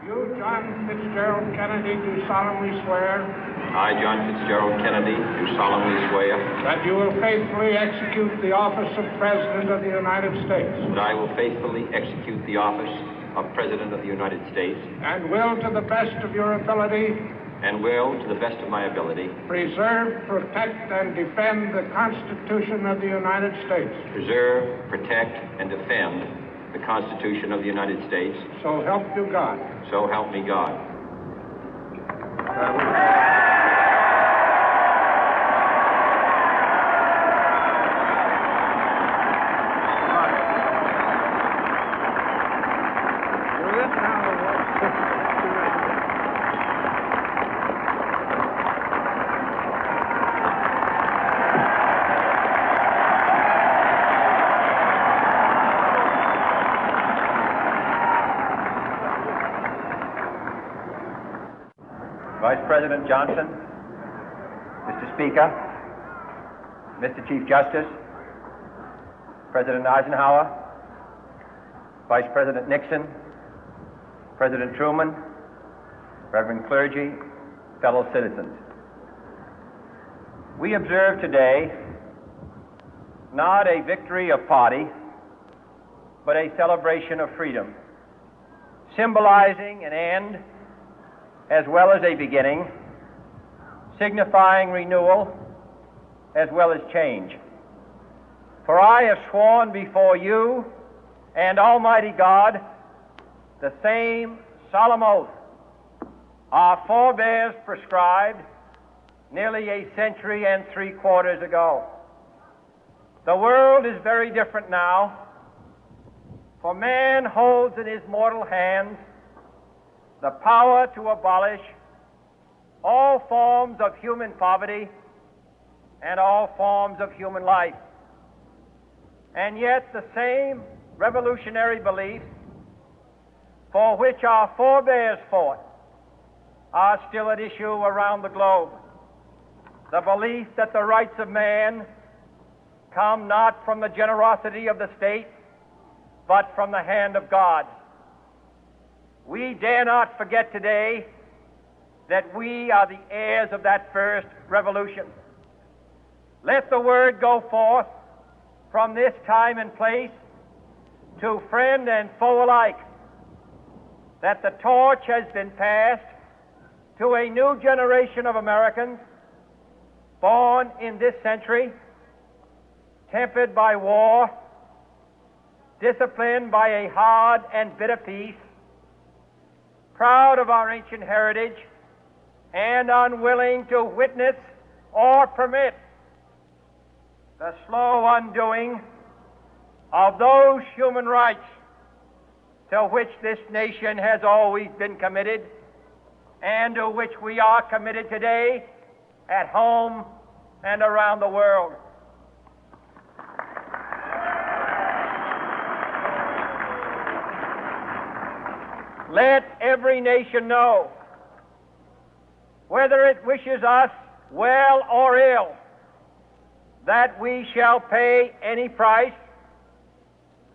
You, John Fitzgerald Kennedy, do solemnly swear. I, John Fitzgerald Kennedy, do solemnly swear. That you will faithfully execute the office of President of the United States. That I will faithfully execute the office of President of the United States. And will, to the best of your ability. And will, to the best of my ability. Preserve, protect, and defend the Constitution of the United States. Preserve, protect, and defend the Constitution of the United States. So help you God. So help me God. Vice President Johnson, Mr. Speaker, Mr. Chief Justice, President Eisenhower, Vice President Nixon, President Truman, Reverend clergy, fellow citizens. We observe today not a victory of party, but a celebration of freedom, symbolizing an end as well as a beginning, signifying renewal as well as change. For I have sworn before you and Almighty God the same solemn oath our forebears prescribed nearly a century and 3/4 ago. The world is very different now, for man holds in his mortal hands the power to abolish all forms of human poverty and all forms of human life. And yet the same revolutionary beliefs for which our forebears fought are still at issue around the globe. The belief that the rights of man come not from the generosity of the state, but from the hand of God. We dare not forget today that we are the heirs of that first revolution. Let the word go forth from this time and place to friend and foe alike that the torch has been passed to a new generation of Americans born in this century, tempered by war, disciplined by a hard and bitter peace, proud of our ancient heritage, and unwilling to witness or permit the slow undoing of those human rights to which this nation has always been committed and to which we are committed today at home and around the world. Let every nation know, whether it wishes us well or ill, that we shall pay any price,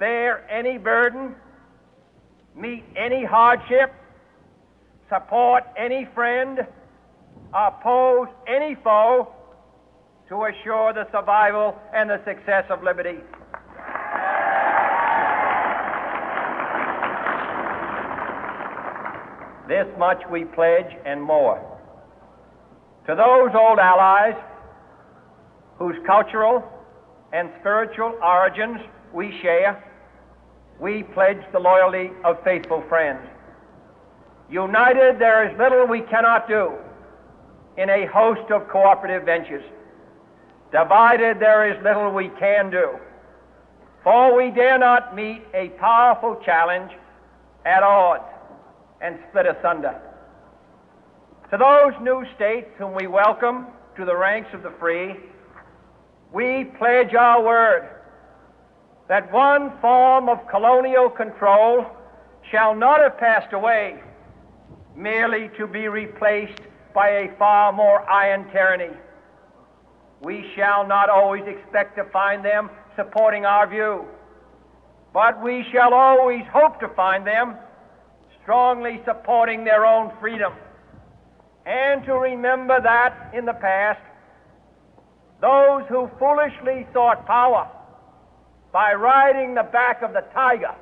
bear any burden, meet any hardship, support any friend, oppose any foe to assure the survival and the success of liberty. This much we pledge and more. To those old allies whose cultural and spiritual origins we share, we pledge the loyalty of faithful friends. United, there is little we cannot do in a host of cooperative ventures. Divided, there is little we can do, for we dare not meet a powerful challenge at odds and split asunder. To those new states whom we welcome to the ranks of the free, we pledge our word that one form of colonial control shall not have passed away, merely to be replaced by a far more iron tyranny. We shall not always expect to find them supporting our view, but we shall always hope to find them strongly supporting their own freedom, and to remember that in the past, those who foolishly sought power by riding the back of the tiger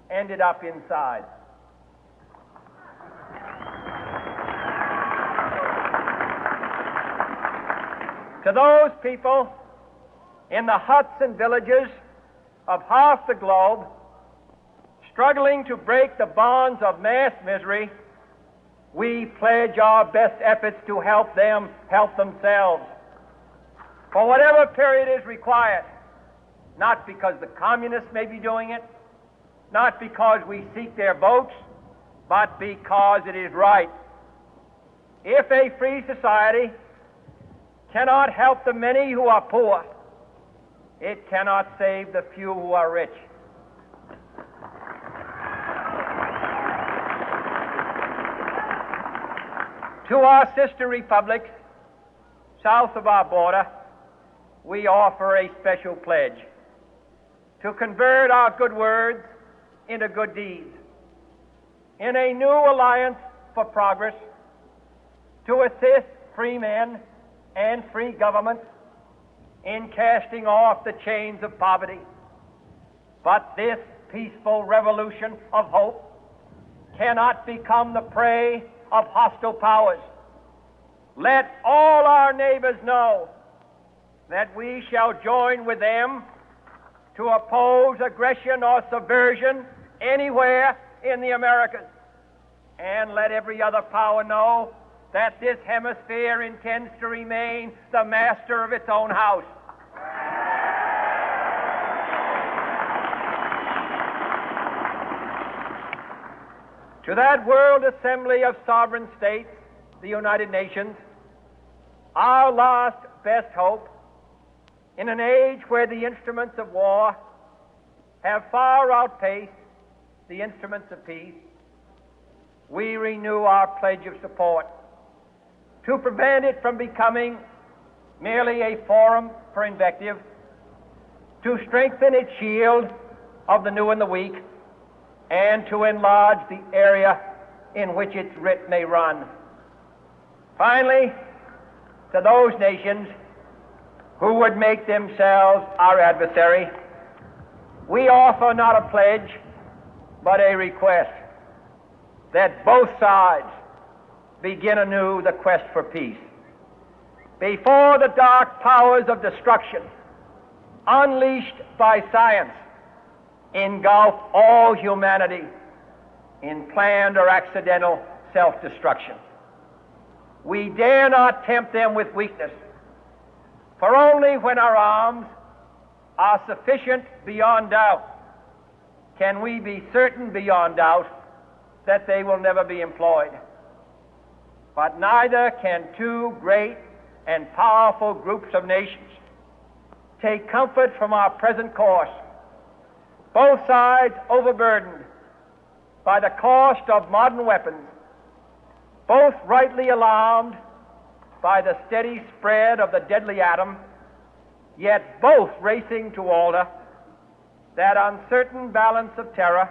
ended up inside. To those people in the huts and villages of half the globe struggling to break the bonds of mass misery, we pledge our best efforts to help them help themselves for whatever period is required, not because the communists may be doing it, not because we seek their votes, but because it is right. If a free society cannot help the many who are poor, it cannot save the few who are rich. To our sister republics south of our border, we offer a special pledge to convert our good words into good deeds, in a new alliance for progress, to assist free men and free governments in casting off the chains of poverty. But this peaceful revolution of hope cannot become the prey of hostile powers. Let all our neighbors know that we shall join with them to oppose aggression or subversion anywhere in the Americas. And let every other power know that this hemisphere intends to remain the master of its own house. To that World Assembly of Sovereign States, the United Nations, our last best hope, in an age where the instruments of war have far outpaced the instruments of peace, we renew our pledge of support to prevent it from becoming merely a forum for invective, to strengthen its shield of the new and the weak, and to enlarge the area in which its writ may run. Finally, to those nations who would make themselves our adversary, we offer not a pledge, but a request that both sides begin anew the quest for peace. Before the dark powers of destruction, unleashed by science, engulf all humanity in planned or accidental self-destruction, we dare not tempt them with weakness, for only when our arms are sufficient beyond doubt can we be certain beyond doubt that they will never be employed. But neither can two great and powerful groups of nations take comfort from our present course, both sides overburdened by the cost of modern weapons, both rightly alarmed by the steady spread of the deadly atom, yet both racing to alter that uncertain balance of terror